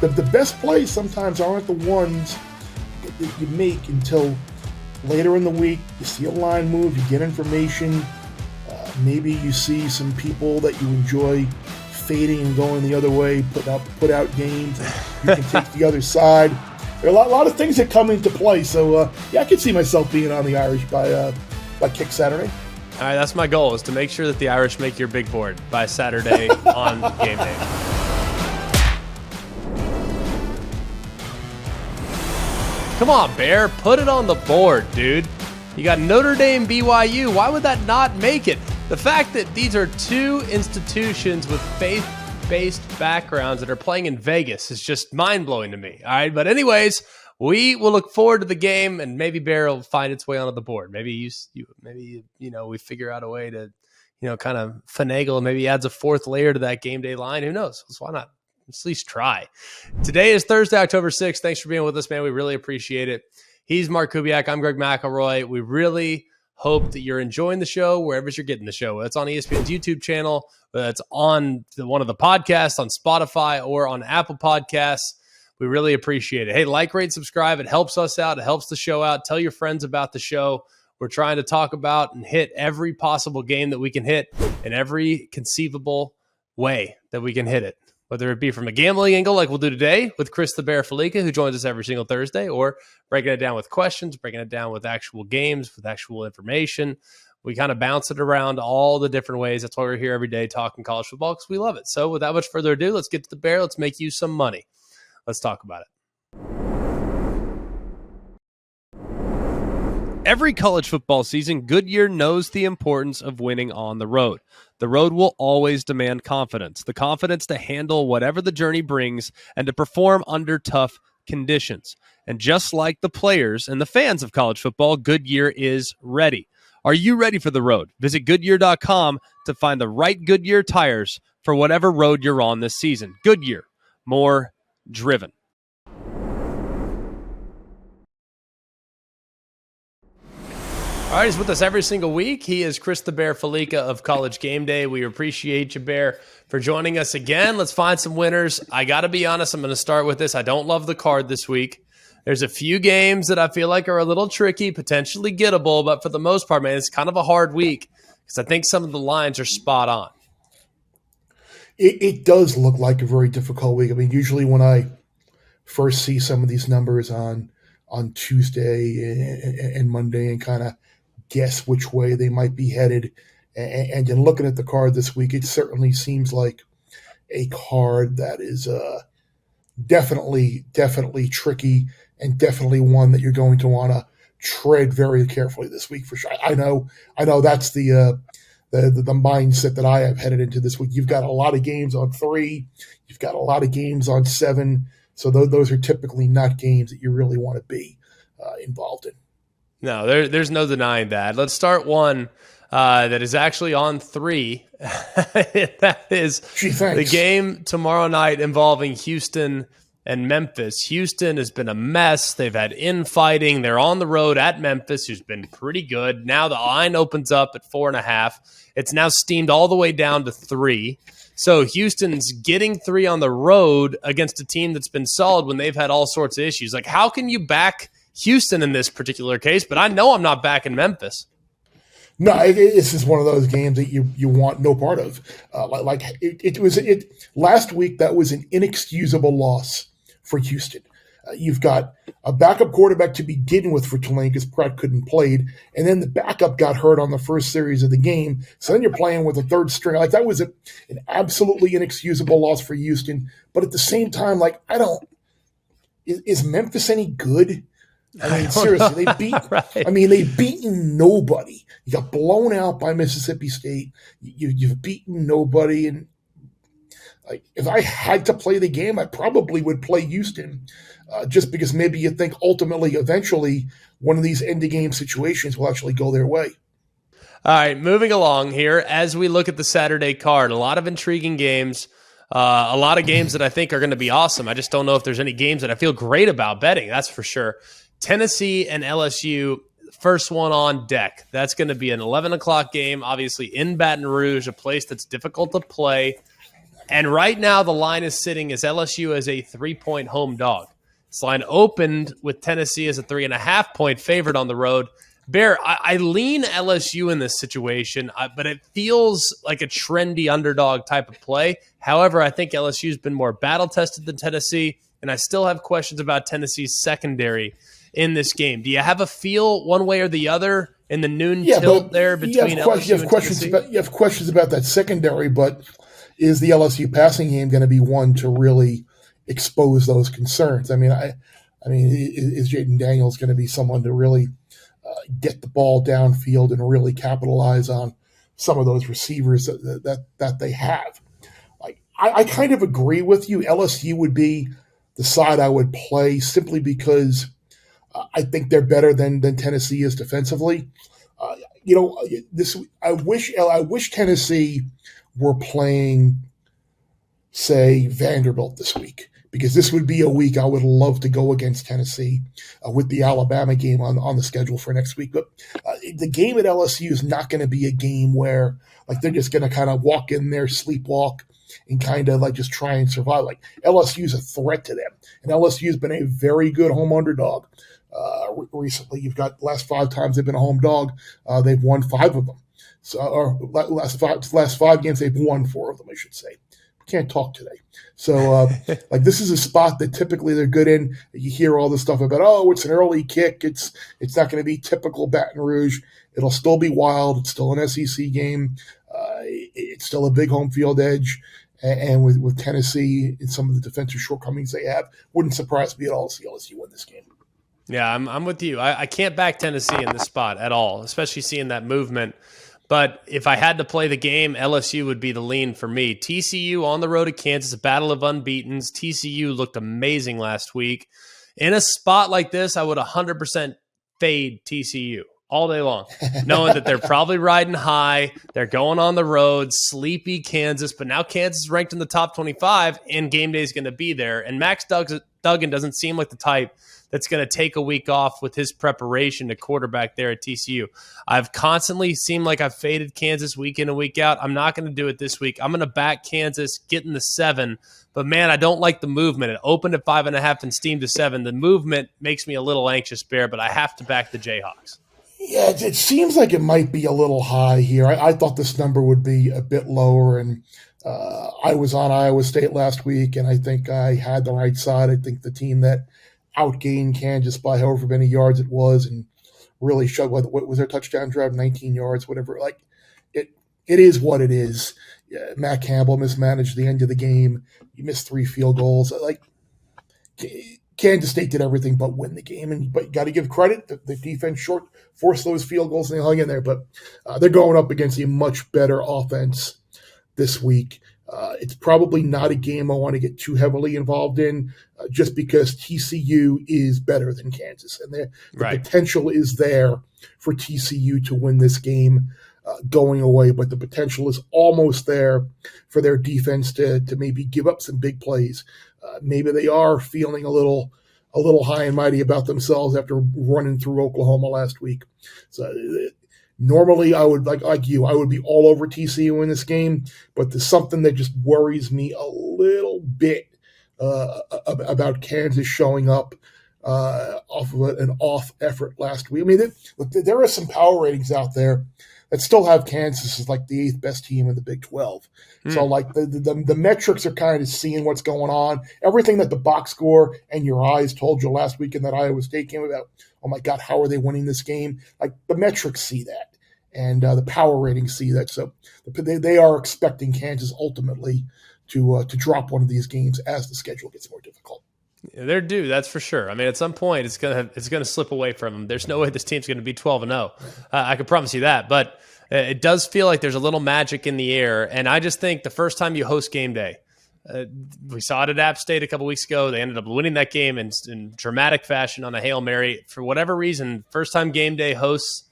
the best plays sometimes aren't the ones that you make until later in the week. You see a line move, you get information. Maybe you see some people that you enjoy fading and going the other way, put out games. You can take the other side. There are a lot of things that come into play. So I could see myself being on the Irish by kick Saturday. All right, that's my goal, is to make sure that the Irish make your big board by Saturday on game day. Come on, Bear, put it on the board, dude. You got Notre Dame, BYU. Why would that not make it? The fact that these are two institutions with faith-based backgrounds that are playing in Vegas is just mind-blowing to me. All right, but anyways, we will look forward to the game, and maybe Bear will find its way onto the board. Maybe we figure out a way to, kind of finagle, and maybe adds a fourth layer to that game day line. Who knows? So why not? Let's at least try. Today is Thursday, October 6th. Thanks for being with us, man. We really appreciate it. He's Mark Kubiak. I'm Greg McElroy. We really hope that you're enjoying the show wherever you're getting the show. It's on ESPN's YouTube channel. It's on one of the podcasts on Spotify or on Apple Podcasts. We really appreciate it. Hey, like, rate, subscribe. It helps us out. It helps the show out. Tell your friends about the show. We're trying to talk about and hit every possible game that we can hit in every conceivable way that we can hit it. Whether it be from a gambling angle like we'll do today with Chris the Bear Fallica, who joins us every single Thursday, or breaking it down with questions, breaking it down with actual games, with actual information. We kind of bounce it around all the different ways. That's why we're here every day talking college football, because we love it. So without much further ado, let's get to the Bear. Let's make you some money. Let's talk about it. Every college football season, Goodyear knows the importance of winning on the road. The road will always demand confidence, the confidence to handle whatever the journey brings and to perform under tough conditions. And just like the players and the fans of college football, Goodyear is ready. Are you ready for the road? Visit Goodyear.com to find the right Goodyear tires for whatever road you're on this season. Goodyear, more driven. All right, he's with us every single week. He is Chris the Bear Fallica of College Game Day. We appreciate you, Bear, for joining us again. Let's find some winners. I got to be honest, I'm going to start with this. I don't love the card this week. There's a few games that I feel like are a little tricky, potentially gettable, but for the most part, man, it's kind of a hard week because I think some of the lines are spot on. It does look like a very difficult week. I mean, usually when I first see some of these numbers on Tuesday and Monday and kind of guess which way they might be headed. And in looking at the card this week, it certainly seems like a card that is definitely tricky and definitely one that you're going to want to tread very carefully this week for sure. I know that's the mindset that I have headed into this week. You've got a lot of games on 3. You've got a lot of games on 7. So those are typically not games that you really want to be involved in. No, there's no denying that. Let's start one that is actually on 3. That is the game tomorrow night involving Houston and Memphis. Houston has been a mess. They've had infighting. They're on the road at Memphis, who's been pretty good. Now the line opens up at 4.5. It's now steamed all the way down to 3. So Houston's getting 3 on the road against a team that's been solid when they've had all sorts of issues. Like, how can you back Houston in this particular case? But I know I'm not backing Memphis. No, this is one of those games that you want no part of. Last week, that was an inexcusable loss for Houston. You've got a backup quarterback to begin with for Tulane because Pratt couldn't play, and then the backup got hurt on the first series of the game. So then you're playing with a third string. Like, that was an absolutely inexcusable loss for Houston. But at the same time, is Memphis any good? I mean, seriously, right. They've beaten nobody. You got blown out by Mississippi State. You've beaten nobody, and if I had to play the game, I probably would play Houston, just because maybe you think ultimately, eventually, one of these end-of-game situations will actually go their way. All right, moving along here as we look at the Saturday card. A lot of intriguing games. A lot of games that I think are going to be awesome. I just don't know if there's any games that I feel great about betting. That's for sure. Tennessee and LSU, first one on deck. That's going to be an 11 o'clock game, obviously in Baton Rouge, a place that's difficult to play. And right now the line is sitting as LSU as a 3-point home dog. This line opened with Tennessee as a 3.5-point favorite on the road. Bear, I lean LSU in this situation, but it feels like a trendy underdog type of play. However, I think LSU's been more battle-tested than Tennessee, and I still have questions about Tennessee's secondary in this game. Do you have a feel one way or the other in the noon tilt there between LSU and Tennessee? You have questions about that secondary, but is the LSU passing game going to be one to really expose those concerns? I mean, is Jaden Daniels going to be someone to really get the ball downfield and really capitalize on some of those receivers that they have? Like, I kind of agree with you. LSU would be the side I would play simply because I think they're better than Tennessee is defensively. I wish Tennessee were playing, say, Vanderbilt this week, because this would be a week I would love to go against Tennessee with the Alabama game on the schedule for next week. But the game at LSU is not going to be a game where like they're just going to kind of walk in there, sleepwalk, and kind of like just try and survive. Like, LSU is a threat to them, and LSU has been a very good home underdog recently. You've got last 5 times they've been a home dog, they've won 5 of them. So, or last five games they've won 4 of them, I should say. Can't talk today. So, like, this is a spot that typically they're good in. You hear all this stuff about, oh, it's an early kick. It's not going to be typical Baton Rouge. It'll still be wild. It's still an SEC game. It's still a big home field edge. And with Tennessee and some of the defensive shortcomings they have, wouldn't surprise me at all to see LSU win this game. Yeah, I'm with you. I can't back Tennessee in this spot at all, especially seeing that movement. But if I had to play the game, LSU would be the lean for me. TCU on the road to Kansas, a battle of unbeatens. TCU looked amazing last week. In a spot like this, I would 100% fade TCU all day long, knowing that they're probably riding high. They're going on the road, sleepy Kansas. But now Kansas is ranked in the top 25, and game day is going to be there. And Max Duggan doesn't seem like the type that's going to take a week off with his preparation to quarterback there at TCU. I've constantly seemed like I've faded Kansas week in and week out. I'm not going to do it this week. I'm going to back Kansas, getting the 7. But, man, I don't like the movement. It opened at 5.5 and steamed to 7. The movement makes me a little anxious, Bear, but I have to back the Jayhawks. Yeah, it seems like it might be a little high here. I thought this number would be a bit lower, and I was on Iowa State last week, and I think I had the right side. I think the team that outgained Kansas by however many yards it was and really showed what was their touchdown drive, 19 yards, whatever. Like, it is what it is. Yeah, Matt Campbell mismanaged the end of the game. He missed 3 field goals. Like, Kansas State did everything but win the game, but you got to give credit. The defense forced those field goals and they hung in there. But they're going up against a much better offense this week. It's probably not a game I want to get too heavily involved in, just because TCU is better than Kansas, and the potential is there for TCU to win this game going away. But the potential is almost there for their defense to maybe give up some big plays. Maybe they are feeling a little high and mighty about themselves after running through Oklahoma last week. So normally I would like you, I would be all over TCU in this game, but there's something that just worries me a little bit about Kansas showing up off of an off effort last week. I mean, there are some power ratings out there that still have Kansas as like the 8th best team in the Big 12. So like the metrics are kind of seeing what's going on. Everything that the box score and your eyes told you last week in that Iowa State game about, oh my God, how are they winning this game? Like, the metrics see that, and the power ratings see that. So they are expecting Kansas ultimately to drop one of these games as the schedule gets more difficult. Yeah, they're due, that's for sure. I mean, at some point, it's gonna slip away from them. There's no way this team's going to be 12-0. I can promise you that. But it does feel like there's a little magic in the air, and I just think the first time you host game day, we saw it at App State a couple weeks ago. They ended up winning that game in dramatic fashion on a Hail Mary. For whatever reason, first time game day hosts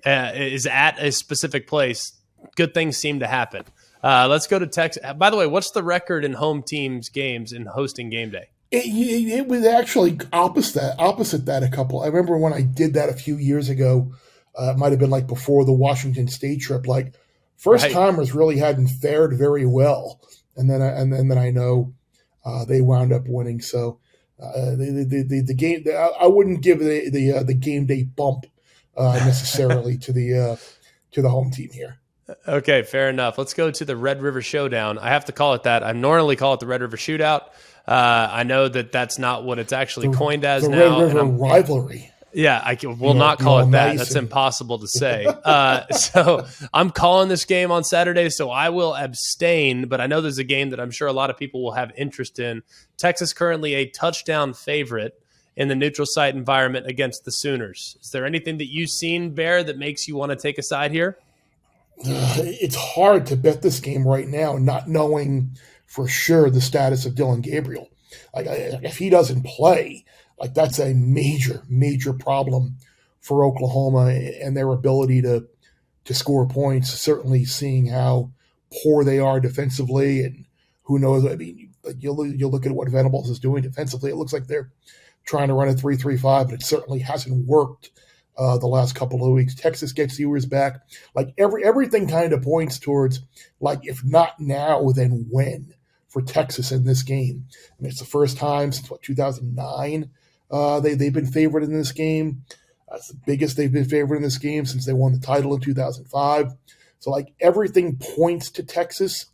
is at a specific place, good things seem to happen. Let's go to Texas. By the way, what's the record in home teams games in hosting game day? It was actually opposite that a couple. I remember when I did that a few years ago. It might have been like before the Washington State trip. Like, first timers really hadn't fared very well then I know they wound up winning. So the game, I wouldn't give the game day bump necessarily to the home team here. Okay, fair enough. Let's go to the Red River Showdown. I have to call it that. I normally call it the Red River Shootout. I know that that's not what it's actually coined as the now. Red River rivalry. Yeah, I will not call it that. Nice That's impossible to say. So I'm calling this game on Saturday, so I will abstain. But I know there's a game that I'm sure a lot of people will have interest in. Texas currently a touchdown favorite in the neutral site environment against the Sooners. Is there anything that you've seen, Bear, that makes you want to take a side here? It's hard to bet this game right now, not knowing for sure the status of Dylan Gabriel. Like, if he doesn't play, like, that's a major problem for Oklahoma and their ability to score points. Certainly, seeing how poor they are defensively, and who knows? I mean, you look at what Venables is doing defensively. It looks like they're trying to run a 3-3-5, but it certainly hasn't worked the last couple of weeks. Texas gets Ewers back. Like, everything kind of points towards, like, if not now, then when for Texas in this game. I mean, it's the first time since 2009 they've been favored in this game. It's the biggest they've been favored in this game since they won the title in 2005. So, like, everything points to Texas,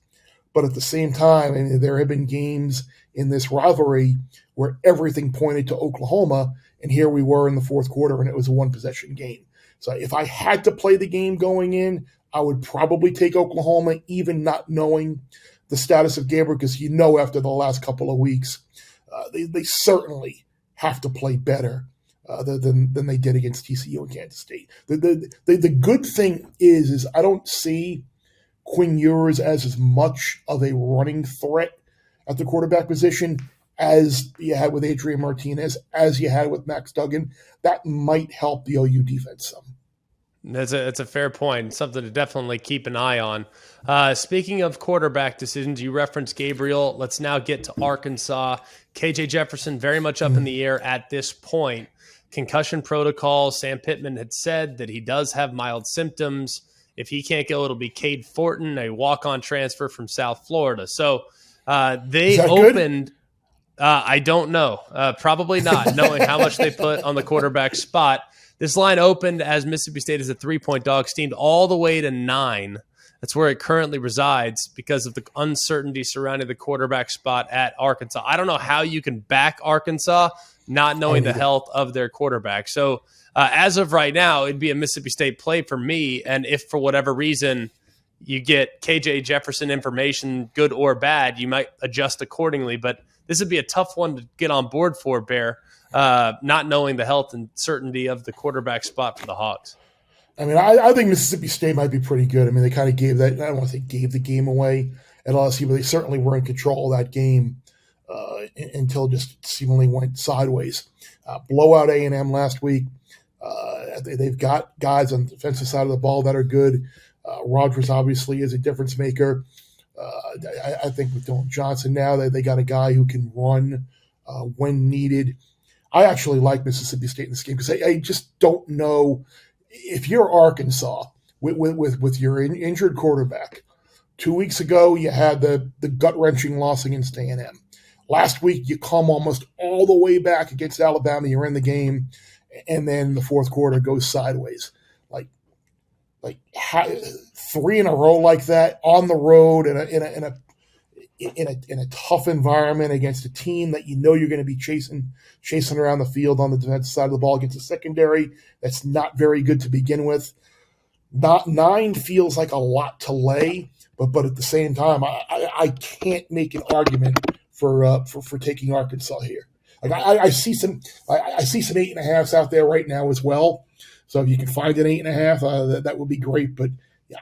but at the same time, I mean, there have been games in this rivalry where everything pointed to Oklahoma, and here we were in the fourth quarter, and it was a one-possession game. So if I had to play the game going in, I would probably take Oklahoma, even not knowing the status of Gabriel, because after the last couple of weeks, they certainly have to play better than they did against TCU and Kansas State. The good thing is I don't see Quinn Ewers as much of a running threat at the quarterback position as you had with Adrian Martinez, as you had with Max Duggan. That might help the OU defense some. That's a fair point. Something to definitely keep an eye on. Speaking of quarterback decisions, you referenced Gabriel. Let's now get to Arkansas. KJ Jefferson very much up in the air at this point. Concussion protocol. Sam Pittman had said that he does have mild symptoms. If he can't go, it'll be Cade Fortin, a walk-on transfer from South Florida. So they opened. Good? I don't know. Probably not, knowing how much they put on the quarterback spot. This line opened as Mississippi State is a 3-point dog, steamed all the way to 9. That's where it currently resides because of the uncertainty surrounding the quarterback spot at Arkansas. I don't know how you can back Arkansas not knowing the health of their quarterback. So as of right now, it'd be a Mississippi State play for me. And if for whatever reason you get KJ Jefferson information, good or bad, you might adjust accordingly. But this would be a tough one to get on board for, Bear, not knowing the health and certainty of the quarterback spot for the Hogs. I mean, I think Mississippi State might be pretty good. I mean, they kind of gave that – I don't want to say gave the game away at LSU, but they certainly were in control of that game until it just seemingly went sideways. Blowout A&M last week. They've got guys on the defensive side of the ball that are good. Rodgers obviously is a difference maker. I think with Dylan Johnson now, they got a guy who can run when needed. I actually like Mississippi State in this game because I just don't know if you're Arkansas with your injured quarterback. 2 weeks ago, you had the gut-wrenching loss against A&M. Last week, you come almost all the way back against Alabama. You're in the game, and then the fourth quarter goes sideways. Like 3 in a row like that on the road in a tough environment against a team that you're going to be chasing around the field on the defensive side of the ball against a secondary that's not very good to begin with. 9 feels like a lot to lay, but at the same time, I can't make an argument for taking Arkansas here. Like I see some 8.5s out there right now as well. So if you can find an 8.5, that would be great. But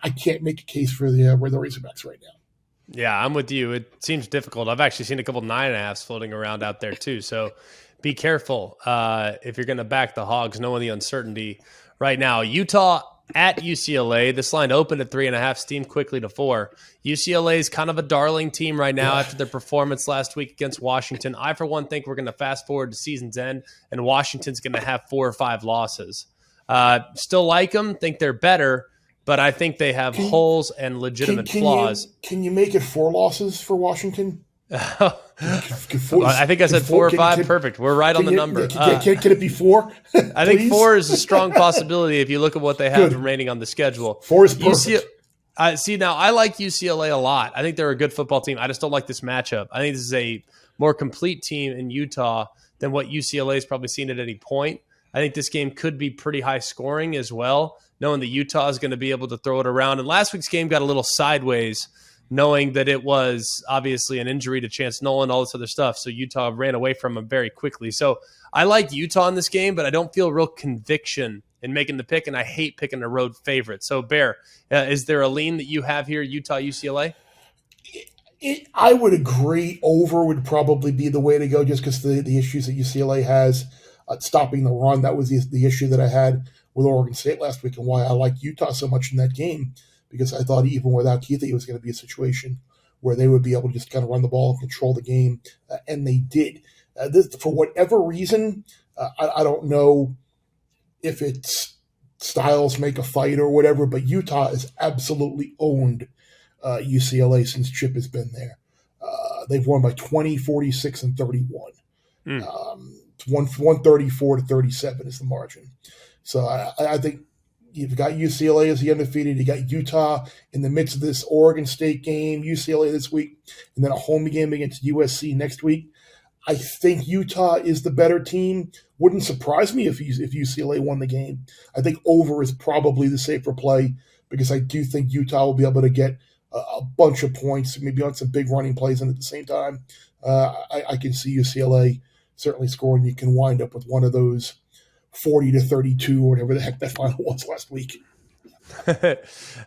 I can't make a case for the Razorbacks right now. Yeah, I'm with you. It seems difficult. I've actually seen a couple 9.5s floating around out there too. So be careful if you're going to back the Hogs, knowing the uncertainty right now. Utah at UCLA. This line opened at 3.5, steamed quickly to 4. UCLA is kind of a darling team right now after their performance last week against Washington. I, for one, think we're going to fast forward to season's end, and Washington's going to have 4 or 5 losses. Still like them, think they're better, but I think they have holes and legitimate flaws. Can you make it 4 losses for Washington? I think I said 4 or 5. Perfect. We're right on the number. Can it be 4? I think 4 is a strong possibility if you look at what they have remaining on the schedule. 4 is perfect. See, now I like UCLA a lot. I think they're a good football team. I just don't like this matchup. I think this is a more complete team in Utah than what UCLA has probably seen at any point. I think this game could be pretty high scoring as well, knowing that Utah is going to be able to throw it around. And last week's game got a little sideways, knowing that it was obviously an injury to Chance Nolan, all this other stuff. So Utah ran away from him very quickly. So I like Utah in this game, but I don't feel real conviction in making the pick, and I hate picking a road favorite. So, Bear, is there a lean that you have here, Utah, UCLA? I would agree. Over would probably be the way to go, just because the issues that UCLA has stopping the run. That was the issue that I had with Oregon State last week, and why I like Utah so much in that game, because I thought even without Keith, it was going to be a situation where they would be able to just kind of run the ball and control the game, and they did. For whatever reason, I don't know if it's styles make a fight or whatever, but Utah has absolutely owned UCLA since Chip has been there. They've won by 20, 46, and 31. 134 to 37 is the margin. So I think you've got UCLA as the undefeated. You got Utah in the midst of this Oregon State game, UCLA this week, and then a home game against USC next week. I think Utah is the better team. Wouldn't surprise me if UCLA won the game. I think over is probably the safer play, because I do think Utah will be able to get a bunch of points, maybe on some big running plays, and at the same time, I can see UCLA certainly scoring. You can wind up with one of those 40 to 32 or whatever the heck that final was last week.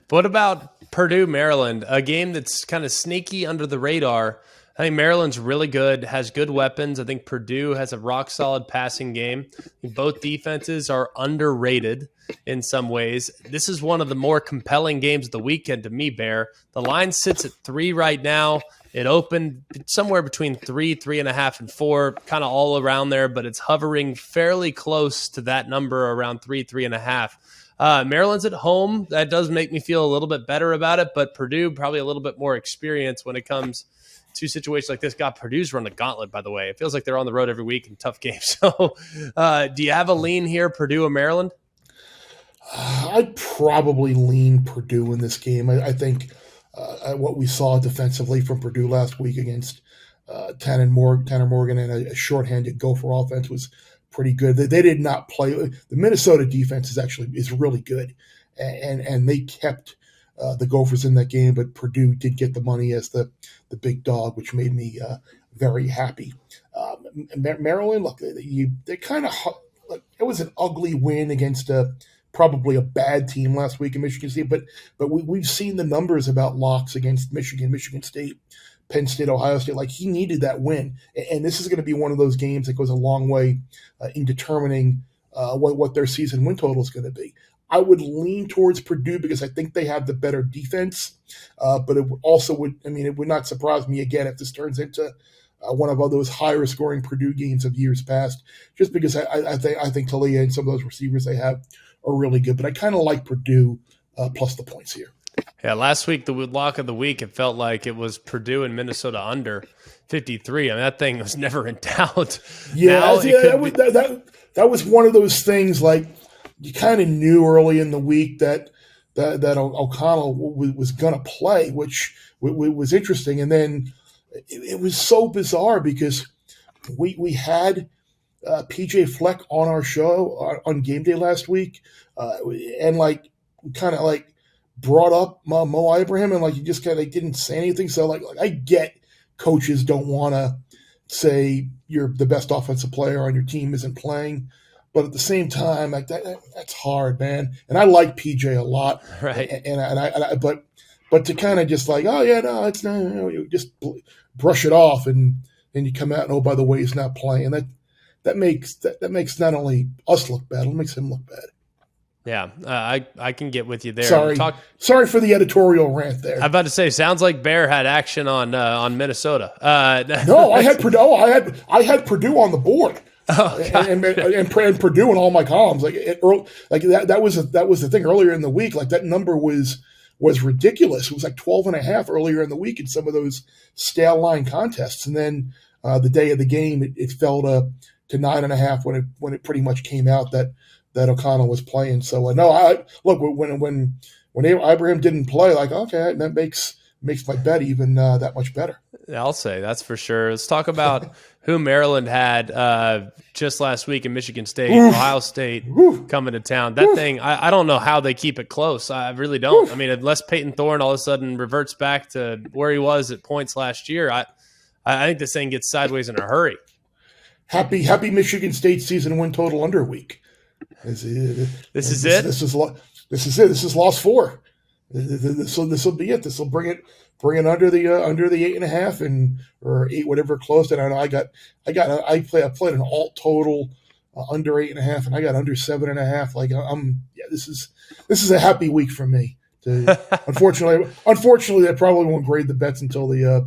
What about Purdue Maryland, a game that's kind of sneaky under the radar? I think Maryland's really good, has good weapons. I think Purdue has a rock-solid passing game. Both defenses are underrated in some ways. This is one of the more compelling games of the weekend to me, Bear. The line sits at 3 right now. It opened somewhere between 3, 3.5, and 4, kind of all around there, but it's hovering fairly close to that number around 3, 3.5. Maryland's at home. That does make me feel a little bit better about it, but Purdue probably a little bit more experience when it comes to situations like this. God, Purdue's run the gauntlet, by the way. It feels like they're on the road every week in tough games. So do you have a lean here, Purdue or Maryland? I'd probably lean Purdue in this game. I think what we saw defensively from Purdue last week against Tanner Morgan and a shorthanded Gopher offense was pretty good. They did not play. The Minnesota defense is really good, and they kept the Gophers in that game, but Purdue did get the money as the big dog, which made me very happy. Maryland, look, they kind of it was an ugly win against probably a bad team last week in Michigan State, but we've seen the numbers about locks against Michigan State, Penn State, Ohio State. Like, he needed that win, and this is going to be one of those games that goes a long way in determining what their season win total is going to be. I would lean towards Purdue because I think they have the better defense, but it would not surprise me again if this turns into one of those higher scoring Purdue games of years past, just because I think Talia and some of those receivers they have are really good. But I kind of like Purdue plus the points here. Yeah, last week, the lock of the week, it felt like it was Purdue and Minnesota under 53. I mean, that thing was never in doubt. Yeah, that was one of those things, like, you kind of knew early in the week that O'Connell was going to play, which was interesting. And then it was so bizarre because we had PJ Fleck on our show on game day last week, and like kind of like brought up Mo Ibrahim, and like he just kind of didn't say anything. So like I get coaches don't want to say you're the best offensive player on your team isn't playing. But at the same time, like that's hard, man. And I like PJ a lot, right? But to kind of just like, oh yeah, no, it's not. You just brush it off, and then you come out and, oh, by the way, he's not playing. That makes not only us look bad, it makes him look bad. Yeah, I can get with you there. Sorry for the editorial rant there. I'm about to say, sounds like Bear had action on Minnesota. No, I had Purdue. I had Purdue on the board. Oh God. And Purdue in all my columns. That was the thing earlier in the week. Like that number was ridiculous. It was like 12.5 earlier in the week in some of those stale line contests, and then the day of the game it fell to 9.5 when it pretty much came out that O'Connell was playing. So no, I look when Ibrahim didn't play, like okay, that makes my bet even that much better. I'll say that's for sure. Let's talk about who Maryland had just last week in Michigan State, Ohio State coming to town. That thing, I don't know how they keep it close. I really don't. I mean, unless Peyton Thorne all of a sudden reverts back to where he was at points last year, I think this thing gets sideways in a hurry. Happy Michigan State season win total under week. This is it. This is it. This is loss 4. This will be it. This will bring it under the 8.5 or 8, whatever close. And I played an alt total under 8.5, and I got under 7.5. Like this is a happy week for me. Unfortunately, I probably won't grade the bets until the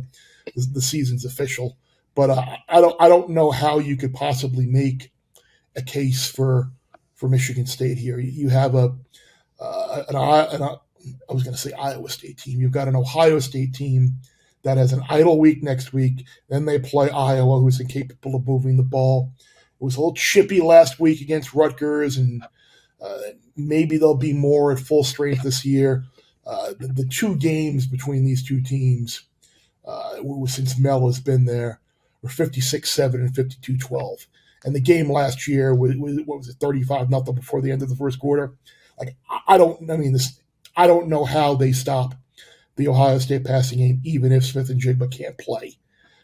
season's official. But I don't know how you could possibly make a case for Michigan State here. You have I was going to say Iowa State team. You've got an Ohio State team that has an idle week next week. Then they play Iowa, who's incapable of moving the ball. It was a little chippy last week against Rutgers, and maybe they'll be more at full strength this year. The 2 games between these 2 teams, since Mel has been there, were 56-7 and 52-12. And the game last year was what was it, 35-0 before the end of the first quarter. Like I don't know how they stop the Ohio State passing game, even if Smith and Jigba can't play.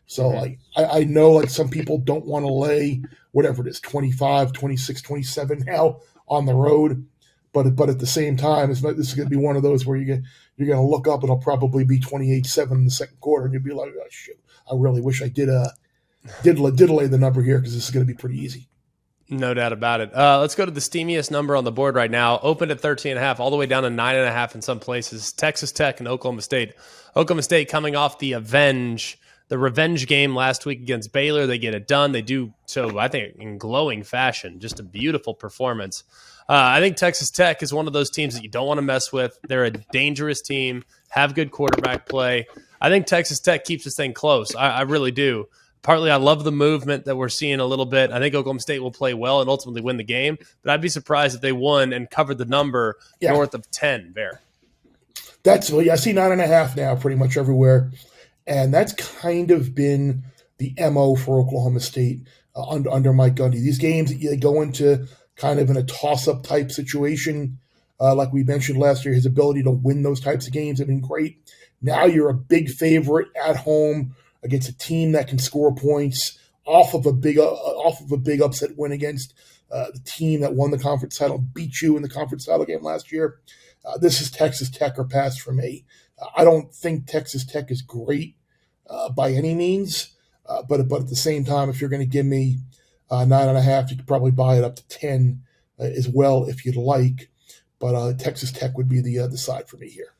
So I know like some people don't want to lay whatever it is, 25, 26, 27 now on the road. But at the same time, this is going to be one of those where you're going to look up and it'll probably be 28-7 in the second quarter, and you'll be like, oh, shit, I really wish I did lay the number here because this is going to be pretty easy. No doubt about it. Let's go to the steamiest number on the board right now. Opened at 13.5, all the way down to 9.5 in some places. Texas Tech and Oklahoma State. Oklahoma State coming off the revenge game last week against Baylor. They get it done. They do so, I think, in glowing fashion. Just a beautiful performance. I think Texas Tech is one of those teams that you don't want to mess with. They're a dangerous team, have good quarterback play. I think Texas Tech keeps this thing close. I really do. Partly, I love the movement that we're seeing a little bit. I think Oklahoma State will play well and ultimately win the game. But I'd be surprised if they won and covered the number north of 10, Bear. I see 9.5 now pretty much everywhere. And that's kind of been the MO for Oklahoma State under Mike Gundy. These games, they go into kind of in a toss-up type situation. Like we mentioned last year, his ability to win those types of games have been great. Now you're a big favorite at home against a team that can score points off of a big upset win against the team that won the conference title, beat you in the conference title game last year. This is Texas Tech or pass for me. I don't think Texas Tech is great by any means, but at the same time, if you're going to give me 9.5, you could probably buy it up to 10 as well if you'd like. But Texas Tech would be the side for me here.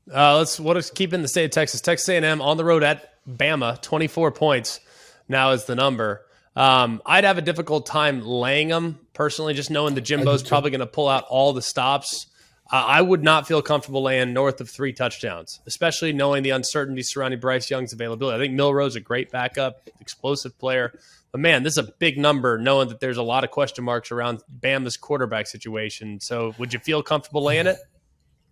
Let's keep in the state of Texas. Texas A&M on the road at Bama, 24 points now is the number. I'd have a difficult time laying them personally, just knowing the Jimbo's probably going to pull out all the stops. I would not feel comfortable laying north of 3 touchdowns, especially knowing the uncertainty surrounding Bryce Young's availability. I think Milroe's a great backup, explosive player. But, man, this is a big number knowing that there's a lot of question marks around Bama's quarterback situation. So would you feel comfortable laying it?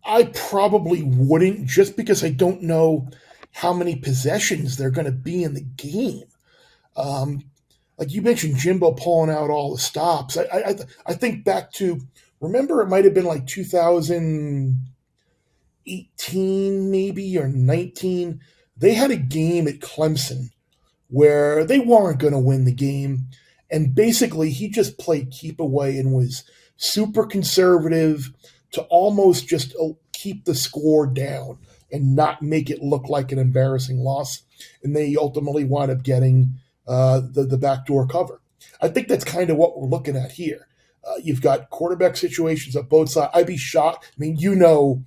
I probably wouldn't, just because I don't know how many possessions they're going to be in the game. Like you mentioned, Jimbo pulling out all the stops. I think back to, remember it might have been like 2018 maybe or 19. They had a game at Clemson where they weren't going to win the game. And basically he just played keep away and was super conservative to almost just keep the score down and not make it look like an embarrassing loss. And they ultimately wound up getting the backdoor cover. I think that's kind of what we're looking at here. You've got quarterback situations at both sides. I'd be shocked. I mean, you know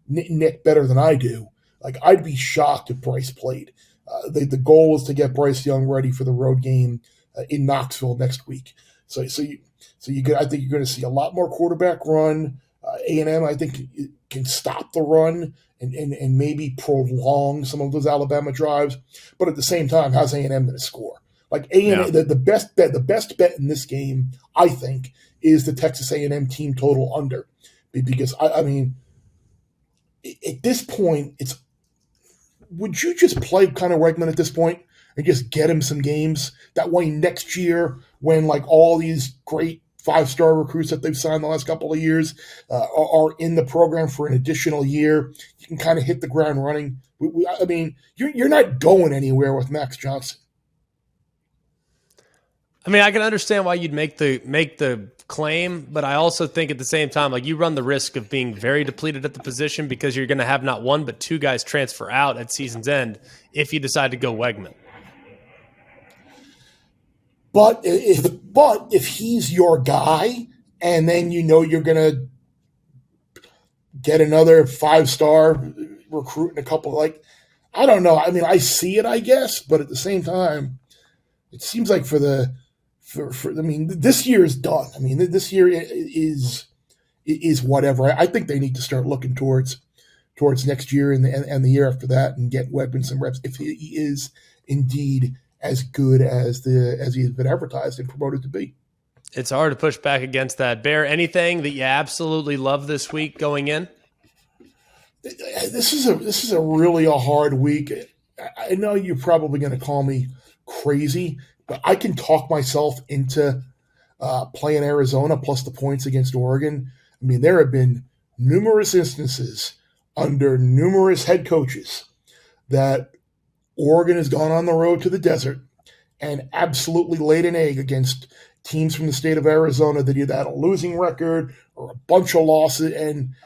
Nick better than I do. Like, I'd be shocked if Bryce played. The goal is to get Bryce Young ready for the road game in Knoxville next week. I think you're going to see a lot more quarterback run. A&M, I think, can stop the run and maybe prolong some of those Alabama drives. But at the same time, how's A&M going to score? Like A&M, the best bet in this game, I think, is the Texas A&M team total under, because I mean, at this point, would you just play Conor Wegman at this point and just get him some games? That way next year, when like all these great 5-star recruits that they've signed the last couple of years are in the program for an additional year, you can kind of hit the ground running. I mean, you're not going anywhere with Max Johnson. I mean, I can understand why you'd make the claim, but I also think at the same time, like, you run the risk of being very depleted at the position because you're going to have not one but two guys transfer out at season's end if you decide to go Wegman. But if he's your guy, and then you're going to get another 5-star recruit in a couple, like, I don't know. I mean, I see it, I guess, but at the same time, it seems like this year is done. I mean, this year is whatever. I think they need to start looking towards next year and the year after that and get Wegman some reps if he is indeed as good as he has been advertised and promoted to be. It's hard to push back against that. Bear, anything that you absolutely love this week going in? This is a really hard week. I know you're probably going to call me crazy, but I can talk myself into playing Arizona plus the points against Oregon. I mean, there have been numerous instances under numerous head coaches that Oregon has gone on the road to the desert and absolutely laid an egg against teams from the state of Arizona that either had a losing record or a bunch of losses, and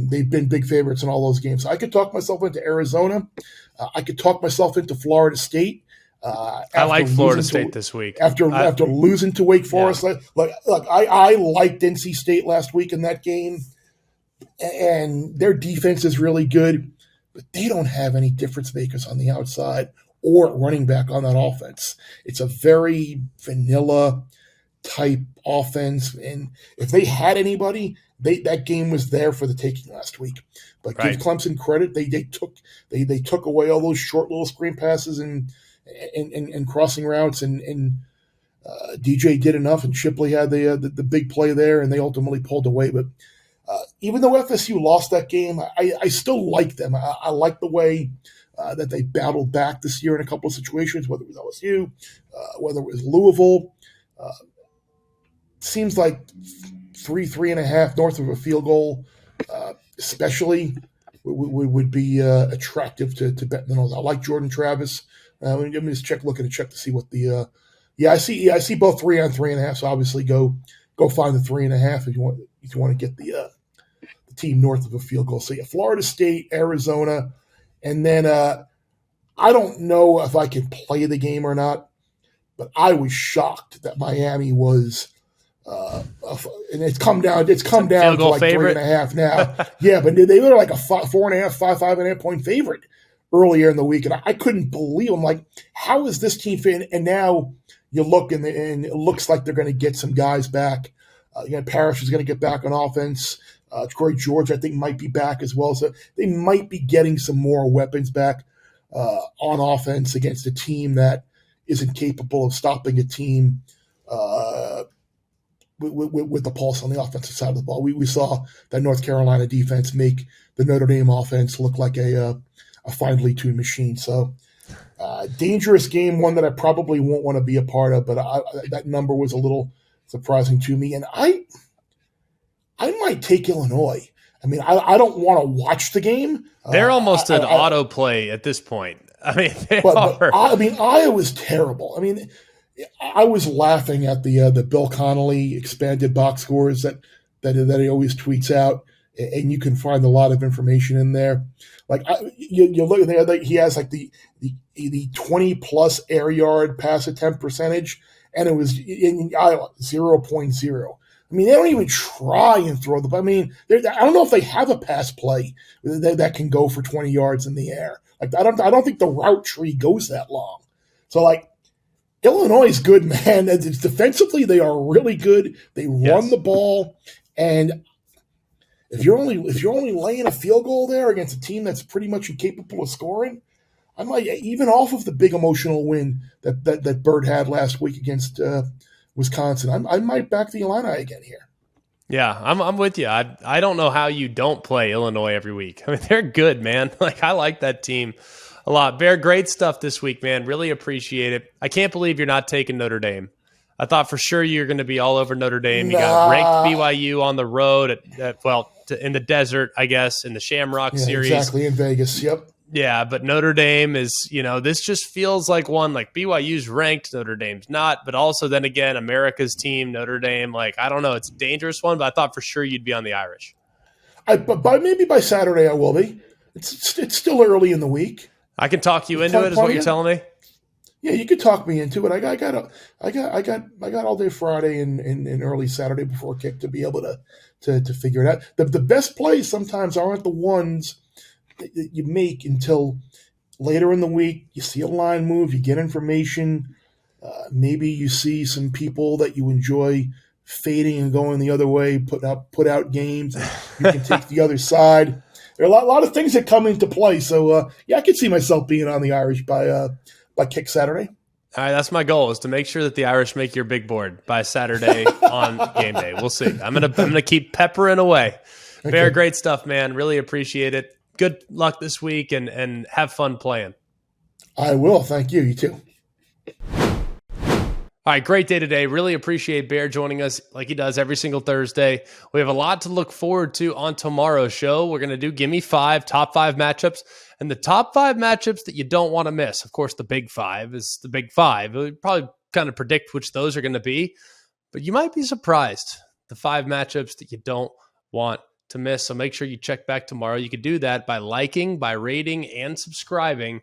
they've been big favorites in all those games. So I could talk myself into Arizona. I could talk myself into Florida State. I like Florida State this week. After losing to Wake Forest. Yeah. I liked NC State last week in that game, and their defense is really good, but they don't have any difference makers on the outside or running back on that offense. It's a very vanilla type offense, and if they had anybody, that game was there for the taking last week. But right. Give Clemson credit; they took away all those short little screen passes and crossing routes, and DJ did enough, and Shipley had the big play there, and they ultimately pulled away. But even though FSU lost that game, I still like them. I like the way that they battled back this year in a couple of situations, whether it was LSU, whether it was Louisville. Seems like 3.5 north of a field goal, especially would be attractive to bet. I like Jordan Travis. Let me just check to see what the I see both 3 on 3.5. So obviously go find the 3.5 if you want to get the team north of a field goal. So Florida State, Arizona, and then I don't know if I can play the game or not, but I was shocked that Miami was. And it's come down to like favorite. 3.5 now. Yeah, but they were like a 4.5, 5.5 point favorite earlier in the week, and I couldn't believe. I'm like, how is this team fit? And now you look and it looks like they're going to get some guys back. Parrish is going to get back on offense. Troy George, I think, might be back as well. So they might be getting some more weapons back on offense against a team that isn't capable of stopping a team with the pulse on the offensive side of the ball. We saw that North Carolina defense make the Notre Dame offense look like a finely tuned machine. So dangerous game, one that I probably won't want to be a part of, but that number was a little surprising to me. And I might take Illinois. I mean, I don't want to watch the game. They're almost an autoplay at this point. I mean, Iowa's terrible. I mean, I was laughing at the Bill Connolly expanded box scores that he always tweets out, and you can find a lot of information in there. Like you look there, he has like the 20+ air yard pass attempt percentage, and it was in Iowa 0.0. I mean, they don't even try and throw the. I mean, I don't know if they have a pass play that can go for 20 yards in the air. Like I don't think the route tree goes that long. So like, Illinois is good, man. It's defensively, they are really good. They run the ball, and if you're only laying a field goal there against a team that's pretty much incapable of scoring, I might, even off of the big emotional win that Bird had last week against Wisconsin, I might back the Illini again here. Yeah, I'm with you. I don't know how you don't play Illinois every week. I mean, they're good, man. Like, I like that team a lot. Bear, great stuff this week, man. Really appreciate it. I can't believe you're not taking Notre Dame. I thought for sure you're going to be all over Notre Dame. You got ranked BYU on the road in the desert, I guess, in the Shamrock series. Exactly, in Vegas. Yep. Yeah, but Notre Dame is, this just feels like one, like BYU's ranked, Notre Dame's not. But also then again, America's team, Notre Dame, like, I don't know, it's a dangerous one, but I thought for sure you'd be on the Irish. But maybe by Saturday I will be. It's still early in the week. I can talk you into it, is what you're telling me? Yeah, you could talk me into it. I got all day Friday and early Saturday before kick to be able to figure it out. The best plays sometimes aren't the ones that you make until later in the week. You see a line move, you get information. Maybe you see some people that you enjoy fading and going the other way, put out games. You can take the other side. There are a lot of things that come into play. So, I could see myself being on the Irish by kick Saturday. All right, that's my goal, is to make sure that the Irish make your big board by Saturday on game day. We'll see. I'm gonna keep peppering away. Okay. Bear, great stuff, man. Really appreciate it. Good luck this week and have fun playing. I will. Thank you. You too. All right, great day today. Really appreciate Bear joining us like he does every single Thursday. We have a lot to look forward to on tomorrow's show. We're going to do Gimme 5, top 5 matchups, and the top 5 matchups that you don't want to miss. Of course, the Big 5 is the Big 5. We'll probably kind of predict which those are going to be, but you might be surprised. The 5 matchups that you don't want to miss. So make sure you check back tomorrow. You can do that by liking, by rating, and subscribing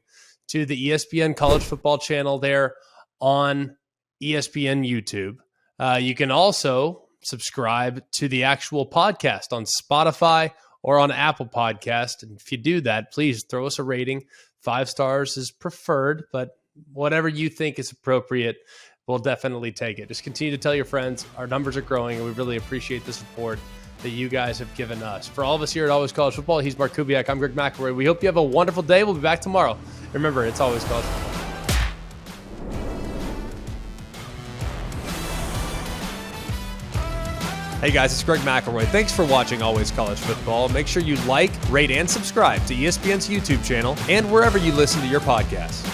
to the ESPN College Football channel there on ESPN YouTube. You can also subscribe to the actual podcast on Spotify or on Apple Podcast. And if you do that, please throw us a rating. 5 stars is preferred, but whatever you think is appropriate, we'll definitely take it. Just continue to tell your friends. Our numbers are growing, and we really appreciate the support that you guys have given us. For all of us here at Always College Football, he's Mark Kubiak. I'm Greg McElroy. We hope you have a wonderful day. We'll be back tomorrow. Remember, it's always college football. Hey guys, it's Greg McElroy. Thanks for watching Always College Football. Make sure you like, rate, and subscribe to ESPN's YouTube channel and wherever you listen to your podcasts.